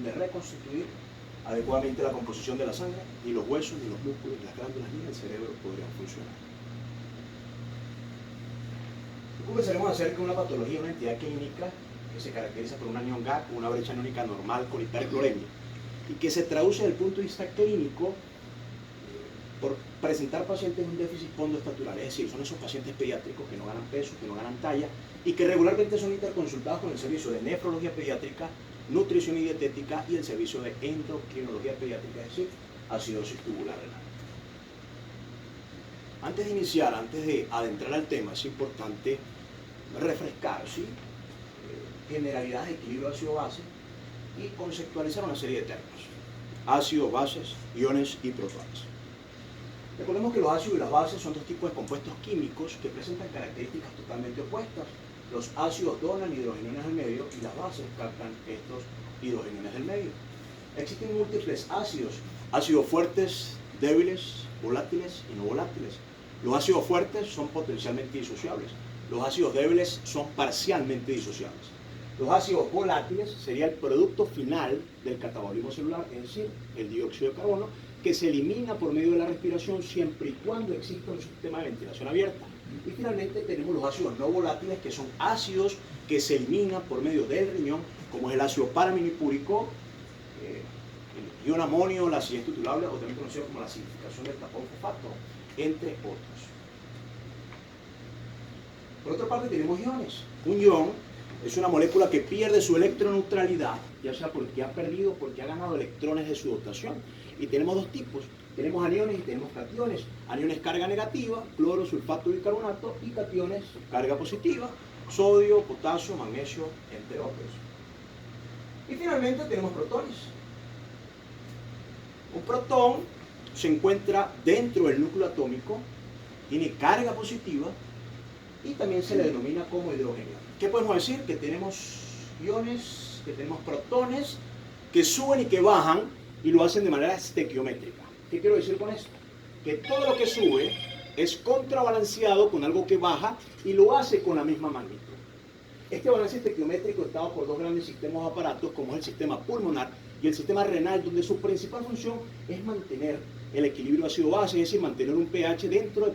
capaces de reconstituir adecuadamente la composición de la sangre, ni los huesos, ni los músculos, ni las glándulas, ni el cerebro podrían funcionar. Conversaremos acerca de una patología, una entidad clínica que se caracteriza por una anión GAC, una brecha aniónica normal con hipercloremia, y que se traduce desde el punto de vista clínico por presentar pacientes con un déficit pondoestatural, es decir, son esos pacientes pediátricos que no ganan peso, que no ganan talla, y que regularmente son interconsultados con el servicio de nefrología pediátrica, nutrición y dietética y el servicio de endocrinología pediátrica, es decir, acidosis tubular renal. Antes de iniciar, antes de adentrar al tema, es importante refrescar, ¿sí?, generalidades de equilibrio ácido-base y conceptualizar una serie de términos: ácidos, bases, iones y protones. Recordemos que los ácidos y las bases son dos tipos de compuestos químicos que presentan características totalmente opuestas. Los ácidos donan hidrogeniones al medio y las bases captan estos hidrogeniones del medio. Existen múltiples ácidos: ácidos fuertes, débiles, volátiles y no volátiles. Los ácidos fuertes son potencialmente disociables. Los ácidos débiles son parcialmente disociables. Los ácidos volátiles sería el producto final del catabolismo celular, es decir, el dióxido de carbono, que se elimina por medio de la respiración siempre y cuando exista un sistema de ventilación abierta. Y finalmente tenemos los ácidos no volátiles, que son ácidos que se eliminan por medio del riñón, como es el ácido paraminipúrico, el ion amonio, la acidez titulable, o también conocido como la acidificación del tapón fosfato, entre otros. Por otra parte tenemos iones. Un ion es una molécula que pierde su electroneutralidad, ya sea porque ha perdido o porque ha ganado electrones de su dotación. Y tenemos dos tipos: tenemos aniones y tenemos cationes. Aniones carga negativa, cloro, sulfato, bicarbonato, y cationes carga positiva, sodio, potasio, magnesio, entre otros. Y finalmente tenemos protones. Un protón se encuentra dentro del núcleo atómico, tiene carga positiva y también se le denomina como hidrogenio. ¿Qué podemos decir? Que tenemos iones, que tenemos protones que suben y que bajan y lo hacen de manera estequiométrica. ¿Qué quiero decir con esto? Que todo lo que sube es contrabalanceado con algo que baja y lo hace con la misma magnitud. Este balance estequiométrico está dado por dos grandes sistemas de aparatos, como es el sistema pulmonar y el sistema renal, donde su principal función es mantener el equilibrio ácido-base, es decir, mantener un pH dentro de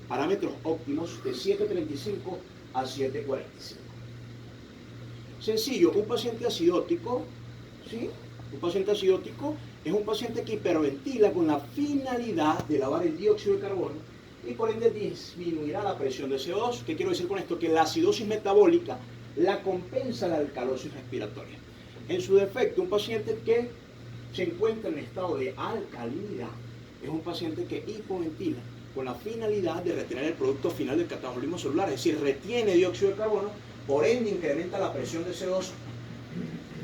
parámetros óptimos de 7.35 a 7.45. Sencillo, un paciente acidótico, ¿sí? Un paciente acidótico es un paciente que hiperventila con la finalidad de elevar el dióxido de carbono y por ende disminuirá la presión de CO2. ¿Qué quiero decir con esto? Que la acidosis metabólica la compensa la alcalosis respiratoria. En su defecto, un paciente que se encuentra en estado de alcalinidad es un paciente que hipoventila con la finalidad de retener el producto final del catabolismo celular, es decir, retiene dióxido de carbono, por ende incrementa la presión de CO2.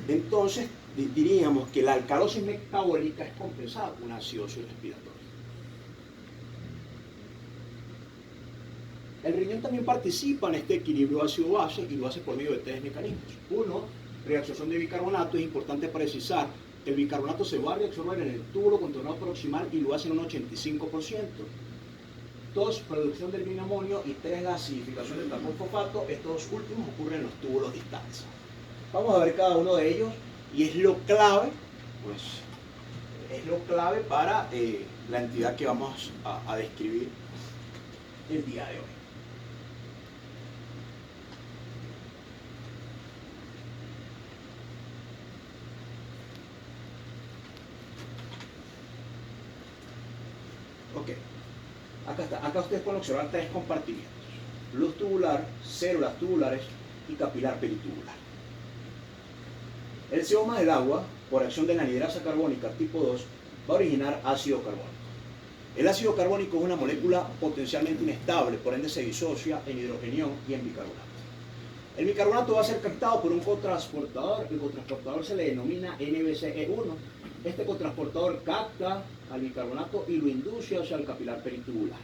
Entonces diríamos que la alcalosis metabólica es compensada con una acidosis respiratoria. El riñón también participa en este equilibrio ácido-base y lo hace por medio de tres mecanismos. Uno, reabsorción de bicarbonato. Es importante precisar que el bicarbonato se va a reabsorber en el túbulo contornado proximal y lo hace en un 85%. Dos, producción del binamonio. Y tres, la acidificación del tapón fosfato. Estos últimos ocurren en los túbulos distales. Vamos a ver cada uno de ellos y es lo clave, pues, es lo clave para la entidad que vamos a describir el día de hoy. Ok, acá está. Acá ustedes pueden observar tres compartimientos: luz tubular, células tubulares y capilar peritubular. El CO del agua, por acción de la anhidrasa carbónica tipo 2, va a originar ácido carbónico. El ácido carbónico es una molécula potencialmente inestable, por ende se disocia en hidrogenión y en bicarbonato. El bicarbonato va a ser captado por un cotransportador. El cotransportador se le denomina NBCE1. Este cotransportador capta al bicarbonato y lo induce hacia el capilar peritubular.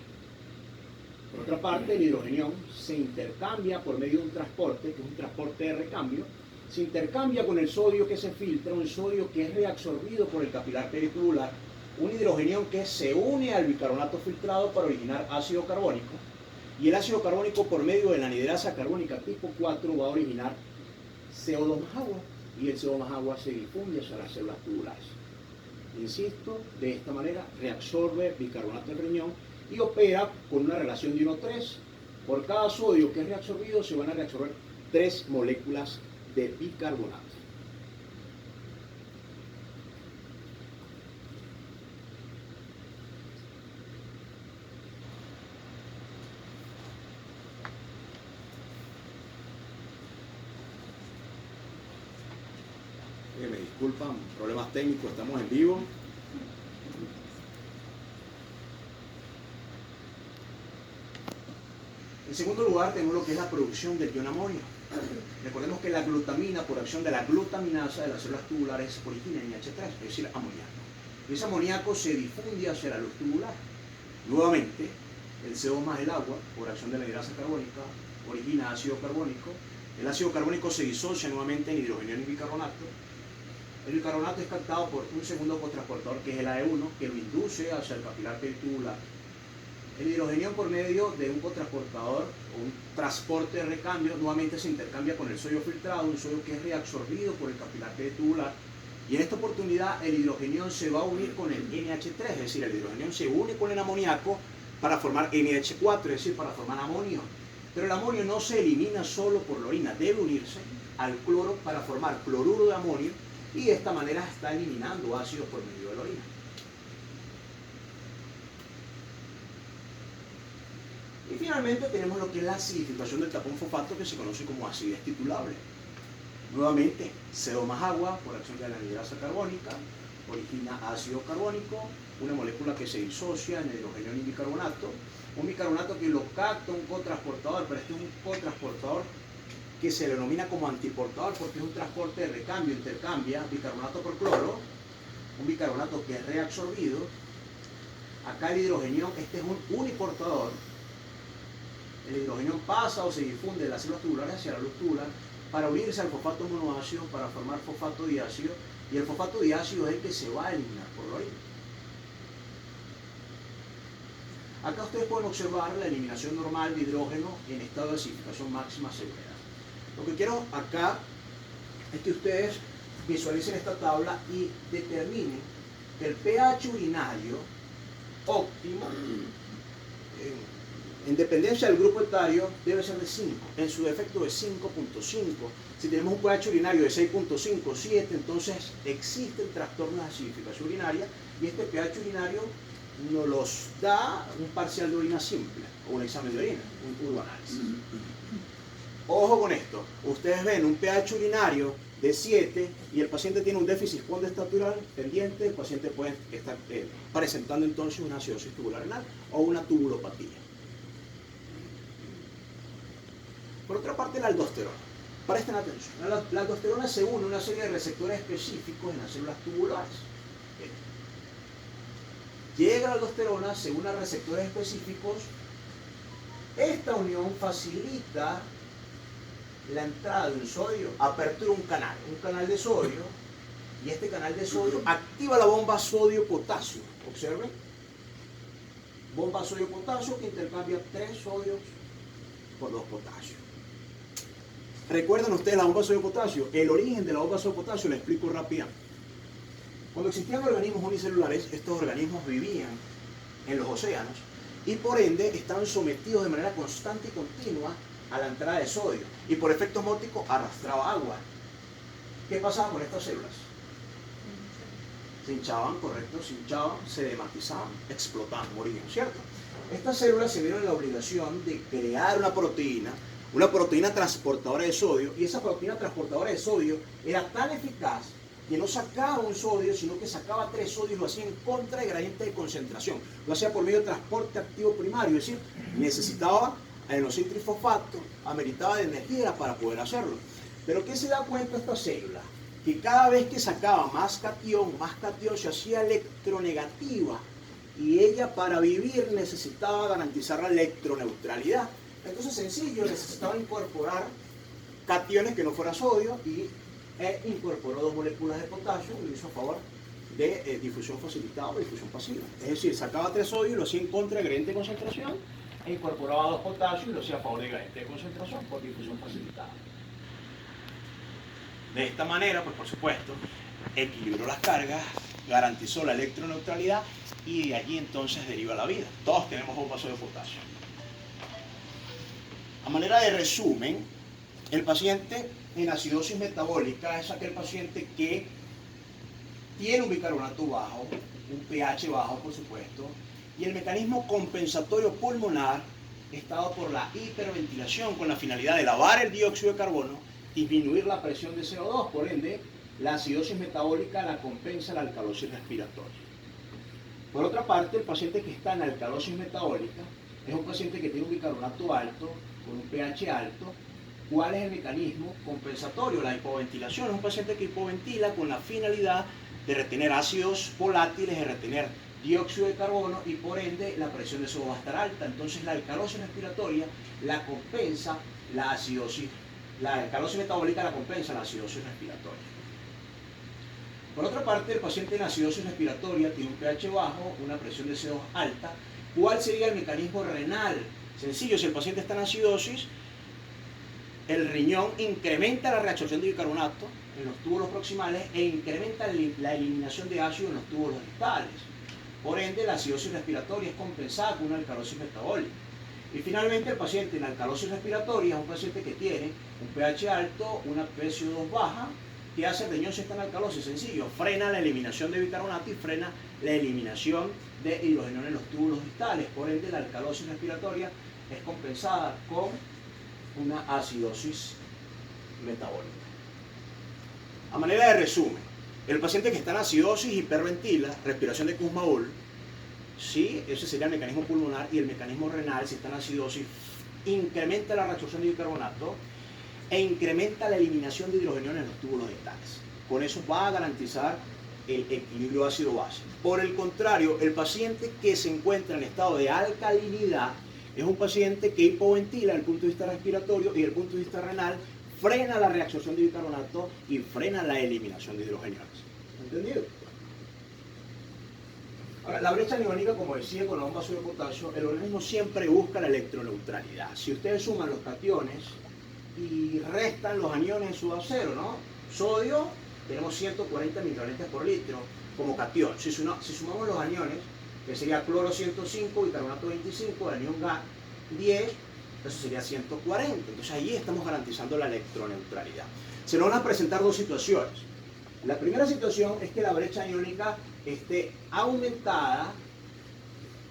Por otra parte, el hidrogenión se intercambia por medio de un transporte, que es un transporte de recambio. Se intercambia con el sodio que se filtra, un sodio que es reabsorbido por el capilar peritubular, un hidrogenión que se une al bicarbonato filtrado para originar ácido carbónico, y el ácido carbónico por medio de la anhidrasa carbónica tipo 4 va a originar CO2 más agua, y el CO más agua se difunde hacia las células tubulares. Insisto, de esta manera reabsorbe bicarbonato del riñón y opera con una relación de 1:3. Por cada sodio que es reabsorbido se van a reabsorber 3 moléculas de bicarbonato. Me disculpan, problemas técnicos, estamos en vivo. En segundo lugar, tenemos lo que es la producción del ion amonio. Recordemos que la glutamina, por acción de la glutaminasa de las células tubulares, origina NH3, es decir, amoníaco. Y ese amoníaco se difunde hacia la luz tubular. Nuevamente, el CO más el agua, por acción de la hidrasa carbónica, origina ácido carbónico. El ácido carbónico se disocia nuevamente en hidrogenio y bicarbonato. El bicarbonato es captado por un segundo cotransportador que es el AE1, que lo induce hacia el capilar tubular. El hidrogenio por medio de un cotransportador o un transporte de recambio nuevamente se intercambia con el sodio filtrado, un sodio que es reabsorbido por el capilar tubular. Y en esta oportunidad el hidrogenio se va a unir con el NH3, es decir, el hidrogenio se une con el amoníaco para formar NH4, es decir, para formar amonio. Pero el amonio no se elimina solo por la orina, debe unirse al cloro para formar cloruro de amonio y de esta manera está eliminando ácidos por medio de la orina. Y finalmente tenemos lo que es la acidificación del tapón fosfato, que se conoce como acidez titulable. Nuevamente, CO más agua por acción de la anhidrasa carbónica origina ácido carbónico, una molécula que se disocia en hidrogenio y bicarbonato, un bicarbonato que lo capta un cotransportador, pero este es un cotransportador que se denomina como antiportador porque es un transporte de recambio, intercambia bicarbonato por cloro, un bicarbonato que es reabsorbido. Acá el hidrogenio, este es un uniportador. El hidrogenio pasa o se difunde de las células tubulares hacia la luz tubular para unirse al fosfato monoácido para formar fosfato diácido, y el fosfato diácido es el que se va a eliminar por la orina. Acá ustedes pueden observar la eliminación normal de hidrógeno en estado de acidificación máxima severa. Lo que quiero acá es que ustedes visualicen esta tabla y determinen que el pH urinario óptimo en dependencia del grupo etario debe ser de 5, en su defecto de 5.5. Si tenemos un pH urinario de 6.5, 7, entonces existe el trastorno de acidificación urinaria y este pH urinario nos los da un parcial de orina simple o un examen de orina, un uroanálisis. Ojo con esto, ustedes ven un pH urinario de 7 y el paciente tiene un déficit condestatural pendiente, el paciente puede estar presentando entonces una acidosis tubular renal o una tubulopatía. Por otra parte, la aldosterona. Presten atención. La aldosterona se une a una serie de receptores específicos en las células tubulares. Llega la aldosterona, se une a receptores específicos. Esta unión facilita la entrada de un sodio, apertura un canal de sodio, y este canal de sodio activa la bomba sodio-potasio. Observen. Bomba sodio-potasio que intercambia 3 sodios por 2 potasios. ¿Recuerdan ustedes la bomba sodio-potasio? El origen de la bomba sodio-potasio lo explico rápidamente. Cuando existían organismos unicelulares, estos organismos vivían en los océanos y por ende estaban sometidos de manera constante y continua a la entrada de sodio y por efecto óptico arrastraba agua. ¿Qué pasaba con estas células? Se hinchaban, correcto, se hinchaban, se dematizaban, explotaban, morían, ¿cierto? Estas células se vieron en la obligación de crear una proteína transportadora de sodio, y esa proteína transportadora de sodio era tan eficaz que no sacaba un sodio, sino que sacaba 3 sodios y lo hacía en contra de gradiente de concentración. Lo hacía por medio de transporte activo primario, es decir, necesitaba adenosín trifosfato, ameritaba de energía para poder hacerlo. Pero ¿qué se da cuenta esta célula? Que cada vez que sacaba más cation se hacía electronegativa, y ella para vivir necesitaba garantizar la electroneutralidad. Entonces, sencillo, necesitaba incorporar cationes que no fuera sodio y incorporó 2 moléculas de potasio y lo hizo a favor de difusión facilitada o difusión pasiva. Es decir, sacaba 3 sodios y lo hacía en contra de gradiente de concentración e incorporaba 2 potasios y lo hacía a favor de gradiente de concentración por difusión facilitada. De esta manera, pues por supuesto, equilibró las cargas, garantizó la electroneutralidad y de allí entonces deriva la vida. Todos tenemos un vaso de potasio. A manera de resumen, el paciente en acidosis metabólica es aquel paciente que tiene un bicarbonato bajo, un pH bajo por supuesto, y el mecanismo compensatorio pulmonar está dado por la hiperventilación con la finalidad de lavar el dióxido de carbono, disminuir la presión de CO2, por ende la acidosis metabólica la compensa la alcalosis respiratoria. Por otra parte, el paciente que está en alcalosis metabólica es un paciente que tiene un bicarbonato alto, con un pH alto. ¿Cuál es el mecanismo compensatorio? La hipoventilación. Es un paciente que hipoventila con la finalidad de retener ácidos volátiles, de retener dióxido de carbono y por ende la presión de CO2 va a estar alta. Entonces la alcalosis respiratoria la compensa la acidosis, la alcalosis metabólica la compensa la acidosis respiratoria. Por otra parte, el paciente en acidosis respiratoria tiene un pH bajo, una presión de CO2 alta. ¿Cuál sería el mecanismo renal? Sencillo, si el paciente está en acidosis, el riñón incrementa la reabsorción de bicarbonato en los túbulos proximales e incrementa la eliminación de ácido en los túbulos distales. Por ende, la acidosis respiratoria es compensada con una alcalosis metabólica. Y finalmente, el paciente en alcalosis respiratoria es un paciente que tiene un pH alto, una PCO2 baja. ¿Qué hace el riñón si está en alcalosis? Sencillo, frena la eliminación de bicarbonato y frena la eliminación de hidrogenón en los túbulos distales. Por ende, la alcalosis respiratoria es compensada con una acidosis metabólica. A manera de resumen, el paciente que está en acidosis hiperventila, respiración de Kussmaul, sí, ese sería el mecanismo pulmonar, y el mecanismo renal, si está en acidosis, incrementa la reabsorción de bicarbonato e incrementa la eliminación de hidrogenón en los túbulos distales. Con eso va a garantizar el equilibrio ácido-base. Por el contrario, el paciente que se encuentra en estado de alcalinidad es un paciente que hipoventila desde el punto de vista respiratorio y desde el punto de vista renal frena la reabsorción de bicarbonato y frena la eliminación de hidrogeniones. ¿Entendido? Ahora, la brecha aniónica, como decía, con un vaso de potasio, el organismo siempre busca la electroneutralidad. Si ustedes suman los cationes y restan los aniones en su acero, ¿no? Sodio, tenemos 140 microlitros por litro como catión. Si sumamos los aniones, que sería cloro 105, bicarbonato 25, el anión Ga 10, eso sería 140. Entonces ahí estamos garantizando la electroneutralidad. Se nos van a presentar dos situaciones. La primera situación es que la brecha aniónica esté aumentada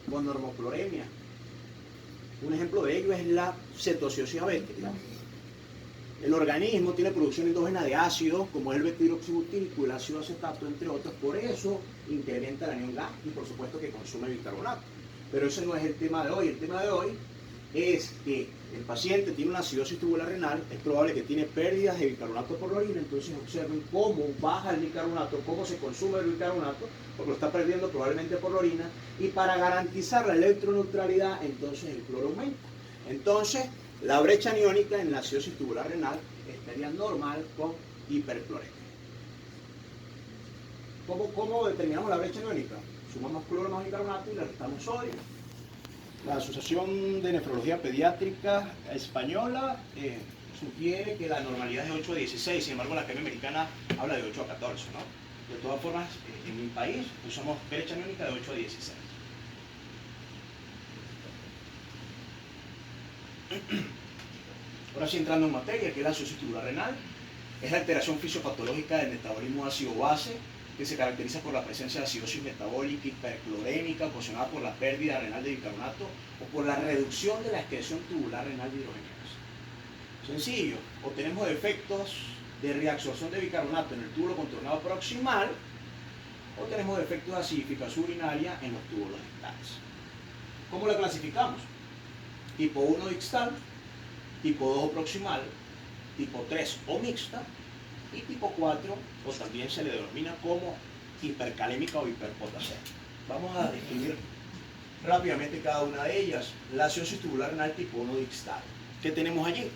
con normocloremia. Un ejemplo de ello es la cetoacidosis diabética. El organismo tiene producción endógena de ácidos como el beta-hidroxibutírico y el ácido acetato, entre otros. Por eso incrementa el anión Ga y por supuesto que consume bicarbonato. Pero ese no es el tema de hoy. El tema de hoy es que el paciente tiene una acidosis tubular renal, es probable que tiene pérdidas de bicarbonato por la orina. Entonces observen cómo baja el bicarbonato, cómo se consume el bicarbonato, porque lo está perdiendo probablemente por la orina. Y para garantizar la electroneutralidad, entonces el cloro aumenta. Entonces, la brecha aniónica en la acidosis tubular renal estaría normal con hipercloremia. ¿Cómo determinamos la brecha aniónica? Sumamos cloro más bicarbonato y le restamos sodio. La Asociación de Nefrología Pediátrica Española sugiere que la normalidad es de 8 a 16, sin embargo la Academia Americana habla de 8 a 14, ¿no? De todas formas, en mi país usamos brecha aniónica de 8 a 16. Ahora sí, entrando en materia, que es la acidosis tubular renal, es la alteración fisiopatológica del metabolismo ácido-base que se caracteriza por la presencia de acidosis metabólica hiperclorémica ocasionada por la pérdida renal de bicarbonato o por la reducción de la excreción tubular renal de hidrogenasa. Sencillo, o tenemos efectos de reabsorción de bicarbonato en el túbulo contornado proximal o tenemos efectos de acidificación urinaria en los túbulos distales. ¿Cómo la clasificamos? Tipo 1 distal, tipo 2 o proximal, tipo 3 o mixta, y tipo 4, o también se le denomina como hipercalémica o hiperpotasema. Vamos a describir rápidamente cada una de ellas. La acidosis tubular renal tipo 1 distal. ¿Qué tenemos allí?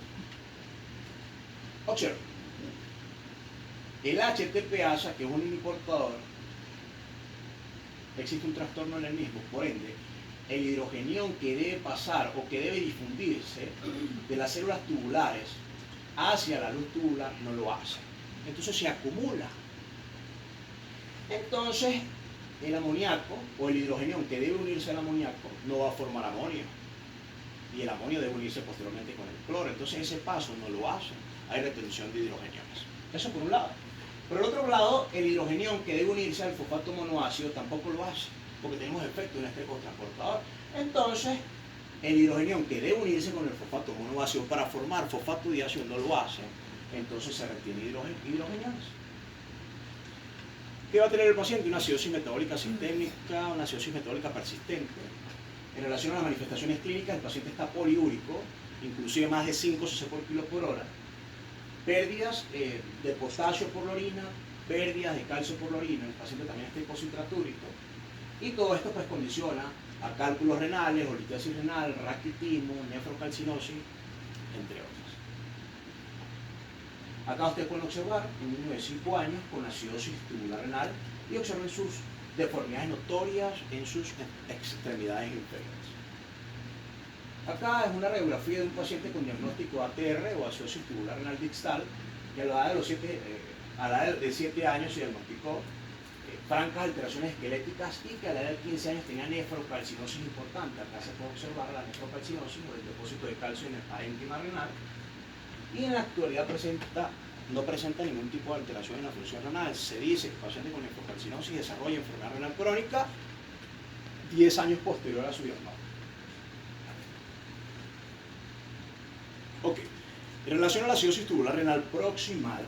Observen. El HTPasa, que es un inhibitor, existe un trastorno en el mismo, por ende, el hidrogenión que debe pasar o que debe difundirse de las células tubulares hacia la luz tubular no lo hace. entonces se acumula. Entonces, el amoníaco o el hidrogenión que debe unirse al amoníaco no va a formar amonio. Y el amonio debe unirse posteriormente con el cloro. Entonces ese paso no lo hace. Hay retención de hidrogeniones. Eso por un lado. Por el otro lado, el hidrogenión que debe unirse al fosfato monoácido tampoco lo hace, porque tenemos efecto en este cotransportador. Entonces, el hidrogenión que debe unirse con el fosfato monoácido para formar fosfato diácido no lo hace, entonces se retiene hidrogeniones. ¿Qué va a tener el paciente? Una acidosis metabólica sistémica, una acidosis metabólica persistente. En relación a las manifestaciones clínicas, el paciente está poliúrico, inclusive más de 5 cc por kilo por hora. Pérdidas de potasio por la orina, pérdidas de calcio por la orina, el paciente también está hipocitratúrico. Y todo esto pues condiciona a cálculos renales, olitiasis renal, raquitismo, nefrocalcinosis, entre otras. Acá ustedes pueden observar un niño de 5 años con acidosis tubular renal y observen sus deformidades notorias en sus extremidades inferiores. Acá es una radiografía de un paciente con diagnóstico ATR o acidosis tubular renal distal que a la edad de 7 años se diagnosticó francas alteraciones esqueléticas y que a la edad de 15 años tenía nefrocalcinosis importante. Acá se puede observar la nefrocalcinosis o el depósito de calcio en el parénquima renal. Y en la actualidad no presenta ningún tipo de alteración en la función renal. Se dice que el paciente con nefrocalcinosis desarrolla enfermedad renal crónica 10 años posterior a su diagnóstico. Ok, en relación a la acidosis tubular renal proximal,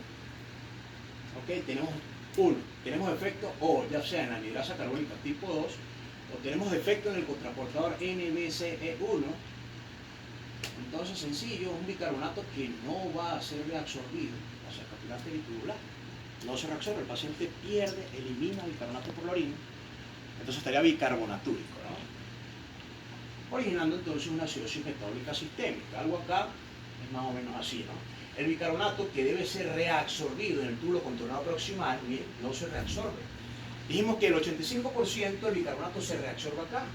tenemos efecto o ya sea en la anhidrasa carbónica tipo 2 o tenemos efecto en el cotransportador NBCE1. Entonces, sencillo, un bicarbonato que no va a ser reabsorbido hacia el capilar peritubular. No se reabsorbe, el paciente pierde, elimina bicarbonato por la orina, entonces estaría bicarbonatúrico, ¿no? Originando entonces una acidosis metabólica sistémica. Algo acá es más o menos así, ¿no? El bicarbonato que debe ser reabsorbido en el túbulo contornado proximal, miren, no se reabsorbe. Dijimos que el 85% del bicarbonato se reabsorbe acá.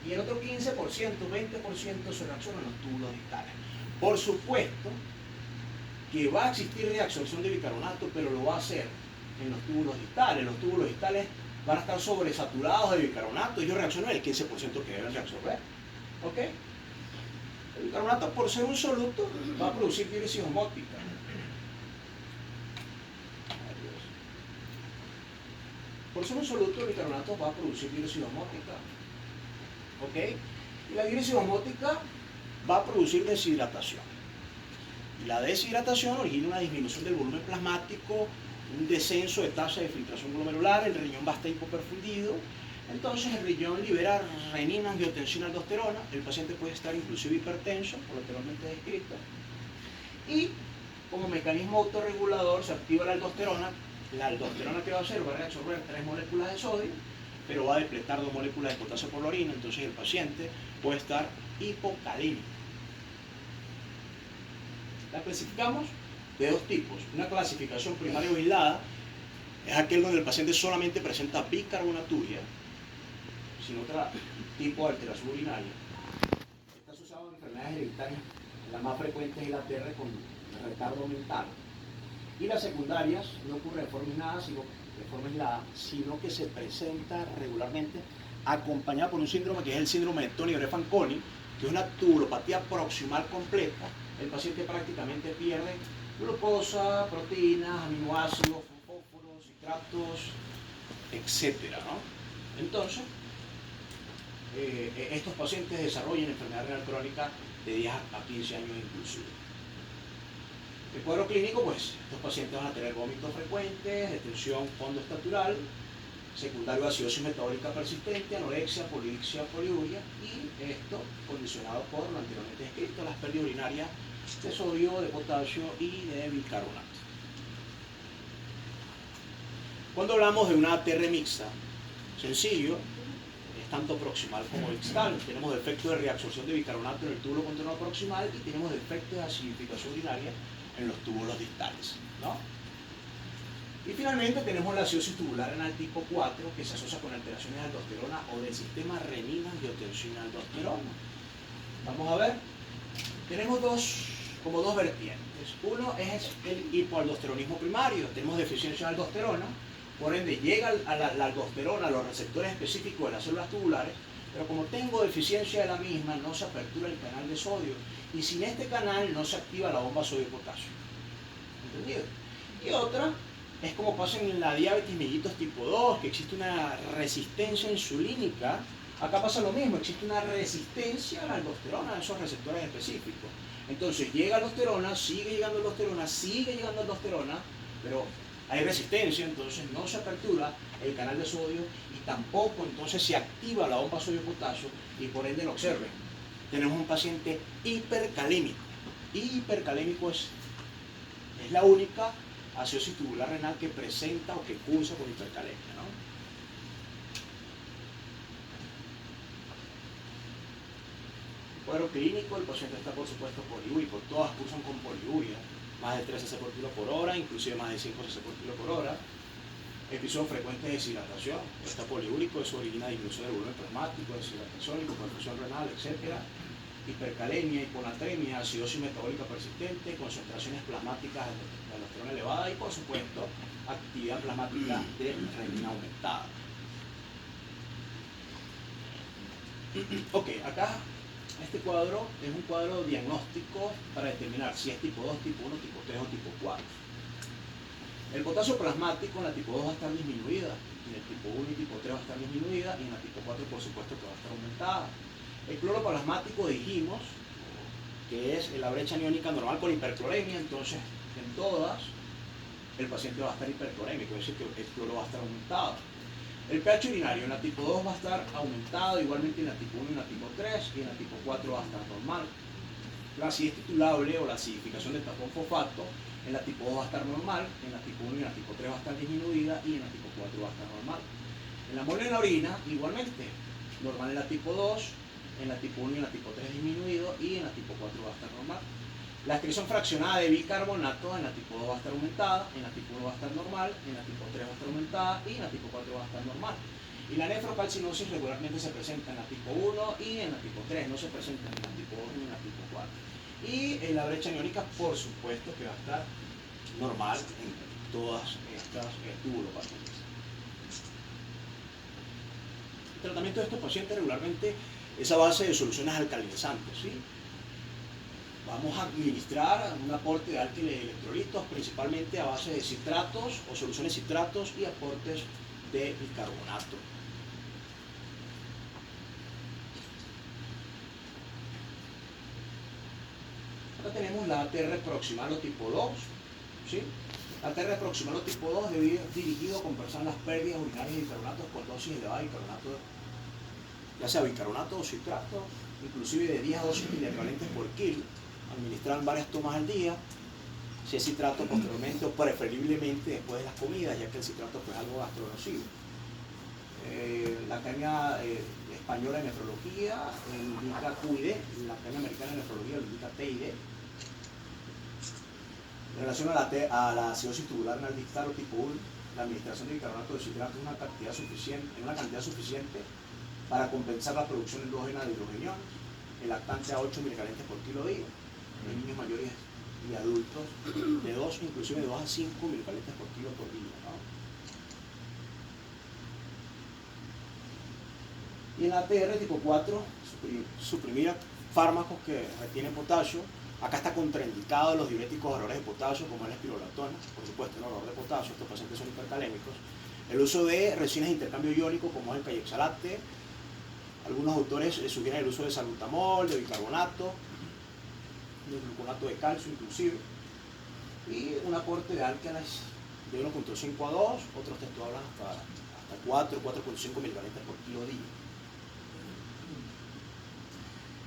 Y el otro 15%, 20% se reabsorbe en los túbulos distales. Por supuesto que va a existir reabsorción de bicarbonato, pero lo va a hacer en los túbulos distales. Los túbulos distales van a estar sobresaturados de bicarbonato y ellos reaccionan el 15% que deben reabsorber. ¿Ok? El bicarbonato, por ser un soluto, va a producir diuresis osmótica. Por ser un soluto, el bicarbonato va a producir diuresis osmótica. ¿Ok? Y la diuresis osmótica va a producir deshidratación. Y la deshidratación origina una disminución del volumen plasmático, un descenso de tasa de filtración glomerular, el riñón va a estar hipoperfundido. Entonces el riñón libera renina, angiotensina, aldosterona, el paciente puede estar inclusive hipertenso, por lo anteriormente descrito. Y como mecanismo autorregulador se activa la aldosterona que va a hacer, va a reabsorber 3 moléculas de sodio, pero va a depletar 2 moléculas de potasio por la orina, entonces el paciente puede estar hipocalémico. La clasificamos de 2 tipos. Una clasificación primaria o aislada es aquel donde el paciente solamente presenta bicarbonaturia, sin otro tipo de alteración urinaria. Está asociado a enfermedades hereditarias, la más frecuente es el ATR con retardo mental. Y las secundarias no ocurre de forma aislada, sino que se presenta regularmente acompañada por un síndrome que es el síndrome de Tony-Fanconi, que es una tubulopatía proximal completa. El paciente prácticamente pierde glucosa, proteínas, aminoácidos, fosfóforos, citratos, etc., ¿no? Entonces, estos pacientes desarrollan enfermedad renal crónica de 10 a 15 años inclusive. El cuadro clínico, pues, estos pacientes van a tener vómitos frecuentes, detención fondo-estatural, secundario de acidosis metabólica persistente, anorexia, polidixia, poliuria, y esto condicionado por lo anteriormente descrito, las pérdidas urinarias de sodio, de potasio y de bicarbonato. Cuando hablamos de una ATR mixta, sencillo, es tanto proximal como distal. Tenemos defecto de reabsorción de bicarbonato en el túbulo contornado proximal y tenemos defecto de acidificación urinaria en los túbulos distales, ¿no? Y finalmente tenemos la acidosis tubular renal tipo 4, que se asocia con alteraciones de aldosterona o del sistema renina-angiotensina-aldosterona. Vamos a ver. Tenemos 2 como dos vertientes. Uno es el hipoaldosteronismo primario. Tenemos deficiencia de aldosterona, por ende llega a la aldosterona a los receptores específicos de las células tubulares, pero como tengo deficiencia de la misma, no se apertura el canal de sodio, y sin este canal no se activa la bomba sodio-potasio. ¿Entendido? Y otra es como pasa en la diabetes mellitus tipo 2, que existe una resistencia insulínica. Acá pasa lo mismo, existe una resistencia a la aldosterona, a esos receptores específicos. Entonces llega aldosterona, sigue llegando aldosterona, pero hay resistencia, entonces no se apertura el canal de sodio y tampoco entonces se activa la bomba sodio-potasio y por ende lo observen. Tenemos un paciente hipercalímico. Hipercalímico es la única acidosis tubular renal que presenta o que cursa con hipercalemia, ¿no? Cuadro clínico, el paciente está por supuesto poliúrico, todas cursan con poliuria, más de 3 cc por kilo por hora, inclusive más de 5 cc por kilo por hora. Episodios frecuentes de deshidratación, está poliúrico, eso origina disminución del volumen plasmático, deshidratación, hipoperfusión renal, etc. Hipercalemia, hiponatremia, acidosis metabólica persistente, concentraciones plasmáticas de aldosterona elevada y por supuesto actividad plasmática de renina aumentada. Ok, acá este cuadro es un cuadro diagnóstico para determinar si es tipo 2, tipo 1, tipo 3 o tipo 4. El potasio plasmático en la tipo 2 va a estar disminuida, en el tipo 1 y tipo 3 va a estar disminuida y en la tipo 4 por supuesto que va a estar aumentada. El cloro plasmático dijimos que es la brecha aniónica normal con hipercloremia, entonces en todas el paciente va a estar hiperclorémico, es decir que el cloro va a estar aumentado. El pH urinario en la tipo 2 va a estar aumentado, igualmente en la tipo 1 y en la tipo 3, y en la tipo 4 va a estar normal. La acidez titulable o la acidificación del tapón fosfato en la tipo 2 va a estar normal, en la tipo 1 y en la tipo 3 va a estar disminuida y en la tipo 4 va a estar normal. En la mole en la orina, igualmente, normal en la tipo 2, en la tipo 1 y en la tipo 3 disminuido y en la tipo 4 va a estar normal. La excreción fraccionada de bicarbonato en la tipo 2 va a estar aumentada, en la tipo 1 va a estar normal, en la tipo 3 va a estar aumentada y en la tipo 4 va a estar normal. Y la nefrocalcinosis regularmente se presenta en la tipo 1 y en la tipo 3, no se presenta en la tipo 2 ni en la tipo 4. Y en la brecha aniónica, por supuesto, que va a estar normal en todas estas tubulopatías. El tratamiento de estos pacientes regularmente es a base de soluciones alcalinizantes, ¿sí? Vamos a administrar un aporte de álquiles y electrolitos, principalmente a base de citratos o soluciones citratos y aportes de bicarbonato. Ahora tenemos la ATR proximal o tipo 2, ¿sí? La ATR proximal o tipo 2 es dirigido a compensar las pérdidas urinarias de bicarbonatos con dosis elevadas de bicarbonato, ya sea bicarbonato o citrato, inclusive de 10 a 12 miliequivalentes por kilo, administrar varias tomas al día, si es citrato posteriormente o preferiblemente después de las comidas, ya que el citrato pues, es algo gastronocivo. La Academia Española de Nefrología indica QID, la Academia Americana de Nefrología indica TID. En relación a la acidosis tubular renal distal o tipo 1, la administración de bicarbonato de citrato es una cantidad suficiente para compensar la producción endógena de hidrogeniones, el lactante a 8 milicalentes por kilo día, en niños mayores y adultos de 2, inclusive de 2 a 5 milicalentes por kilo por día, ¿no? Y en la ATR tipo 4, suprimir fármacos que retienen potasio. Acá está contraindicado los diuréticos orales de potasio, como es la espironolactona, por supuesto, el olor de potasio, estos pacientes son hipercalémicos. El uso de resinas de intercambio iónico, como es el cayoxalate. Algunos autores sugieren el uso de salbutamol, de bicarbonato, de gluconato de calcio inclusive, y un aporte de álcalas de 1.5 a 2, otros textos hablan hasta 4, 4.5 milivalentes por kilo día.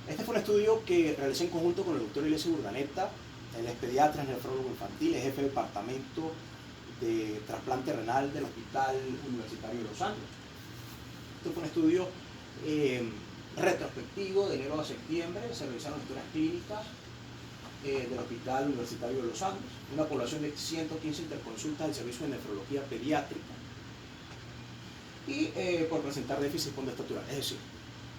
Este fue un estudio que realicé en conjunto con el doctor Eliezer Urdaneta, él es pediatra, es nefrólogo infantil, es jefe del departamento de trasplante renal del Hospital Universitario de Los Andes. Este fue un estudio retrospectivo de enero a septiembre, se realizaron historias clínicas del Hospital Universitario de Los Andes, una población de 115 interconsultas del Servicio de Nefrología Pediátrica y por presentar déficit pondestatural, es decir,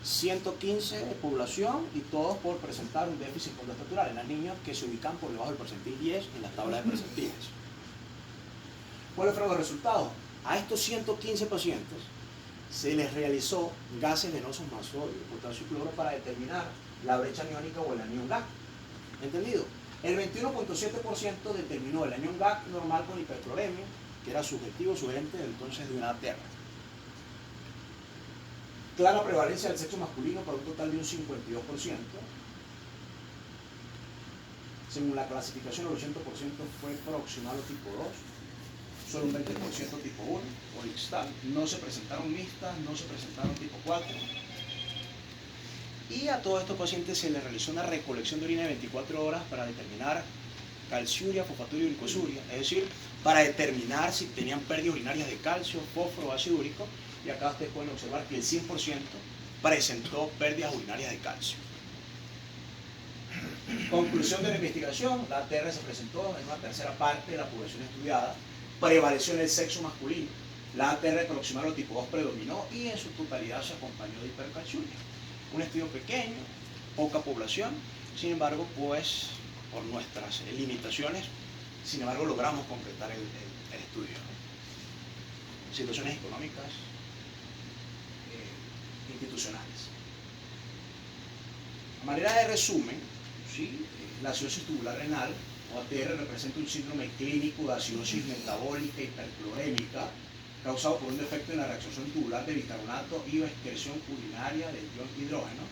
115 de población y todos por presentar un déficit conductual. Eran niños que se ubican por debajo del percentil 10 en la tabla de percentiles. ¿Cuáles fueron los resultados? A estos 115 pacientes se les realizó gases venosos más sodio, potasio y cloro para determinar la brecha aniónica o el anión GAC. ¿Entendido? El 21.7% determinó el anión GAC normal con hipercloremia, que era subjetivo, sugerente entonces de una ATR. Clara prevalencia del sexo masculino para un total de un 52%. Según la clasificación, el 80% fue proximal o tipo 2, solo un 20% tipo 1, o mixta. No se presentaron mixtas, no se presentaron tipo 4. Y a todos estos pacientes se les realizó una recolección de orina de 24 horas para determinar calciuria, fosfaturia y glicosuria, es decir, para determinar si tenían pérdidas urinarias de calcio, fósforo o ácido úrico. Y acá ustedes pueden observar que el 100% presentó pérdidas urinarias de calcio. Conclusión de la investigación, la ATR se presentó en una tercera parte de la población estudiada, prevaleció en el sexo masculino, la ATR proximal o tipo 2 predominó y en su totalidad se acompañó de hipercalciuria. Un estudio pequeño, poca población, sin embargo, pues por nuestras limitaciones, sin embargo, logramos completar el estudio. Situaciones económicas, institucionales. A manera de resumen, ¿sí? La acidosis tubular renal o ATR representa un síndrome clínico de acidosis metabólica hiperclorémica causado por un defecto en la reabsorción tubular de bicarbonato y o excreción urinaria del ion hidrógeno.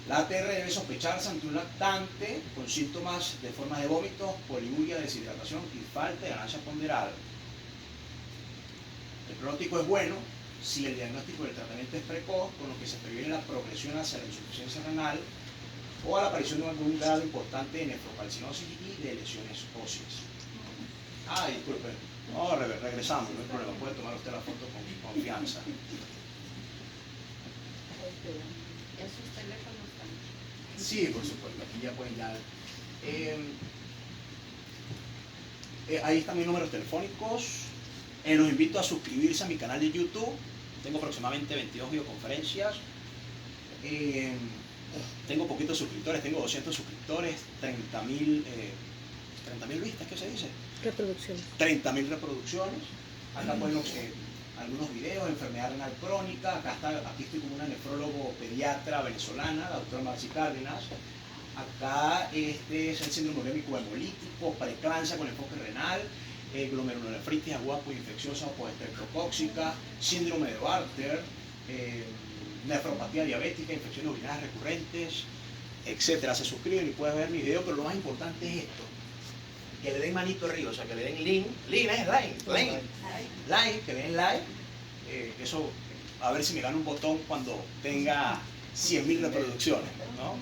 La ATR debe sospecharse ante un lactante con síntomas de formas de vómitos, poliuria, deshidratación y falta de ganancia ponderal. El pronóstico es bueno si el diagnóstico del tratamiento es precoz, con lo que se previene la progresión hacia la insuficiencia renal o a la aparición de algún grado importante de nefrocalcinosis y de lesiones óseas. Disculpe. No, regresamos, no hay problema. Puede tomar usted la foto con confianza. ¿Esos teléfonos también? Sí, por supuesto. Aquí ya pueden ya... ahí están mis números telefónicos. Los invito a suscribirse a mi canal de YouTube. Tengo aproximadamente 22 videoconferencias. Tengo poquitos suscriptores, tengo 200 suscriptores, 30.000 vistas, ¿qué se dice? Reproducciones. 30.000 reproducciones. Acá pueden algunos videos, enfermedad renal crónica. Aquí estoy como una nefrólogo pediatra venezolana, la doctora Marci Cárdenas. Acá este es el síndrome urémico hemolítico, preeclampsia con enfoque renal, glomerulonefritis aguda infecciosa o postestreptocóxica, síndrome de Bartter, nefropatía diabética, infecciones urinarias recurrentes, etcétera. Se suscriben y pueden ver mi video, pero lo más importante es esto: que le den manito arriba, o sea, que le den like, que le den like, eso, a ver si me gano un botón cuando tenga 100.000 reproducciones, ¿no?